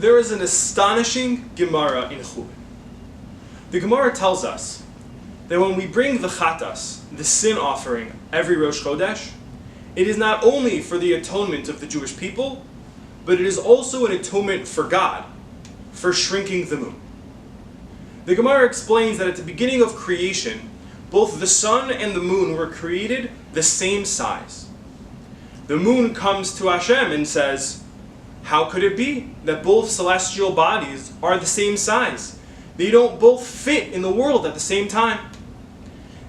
There is an astonishing Gemara in Chulin. The Gemara tells us that when we bring the chatas, the sin offering, every Rosh Chodesh, it is not only for the atonement of the Jewish people, but it is also an atonement for God, for shrinking the moon. The Gemara explains that at the beginning of creation, both the sun and the moon were created the same size. The moon comes to Hashem and says, how could it be that both celestial bodies are the same size? They don't both fit in the world at the same time.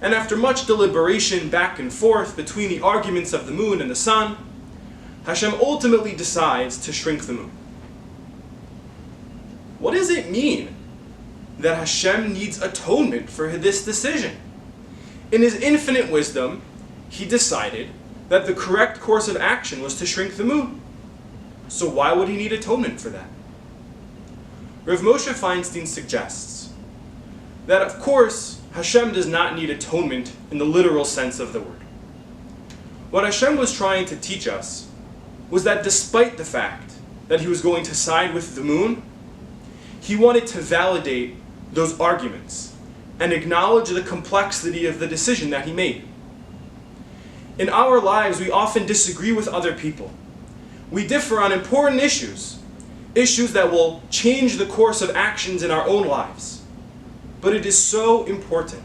And after much deliberation back and forth between the arguments of the moon and the sun, Hashem ultimately decides to shrink the moon. What does it mean that Hashem needs atonement for this decision? In his infinite wisdom, he decided that the correct course of action was to shrink the moon. So why would he need atonement for that? Rav Moshe Feinstein suggests that, of course, Hashem does not need atonement in the literal sense of the word. What Hashem was trying to teach us was that despite the fact that he was going to side with the moon, he wanted to validate those arguments and acknowledge the complexity of the decision that he made. In our lives, we often disagree with other people. We differ on important issues that will change the course of actions in our own lives. But it is so important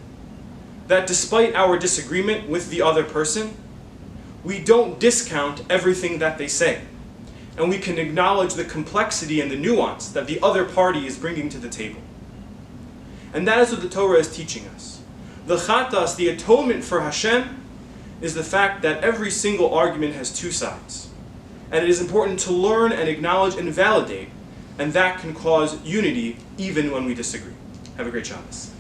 that despite our disagreement with the other person, we don't discount everything that they say, and we can acknowledge the complexity and the nuance that the other party is bringing to the table. And that is what the Torah is teaching us. The chatas, the atonement for Hashem, is the fact that every single argument has two sides. And it is important to learn and acknowledge and validate, and that can cause unity even when we disagree. Have a great Shabbos.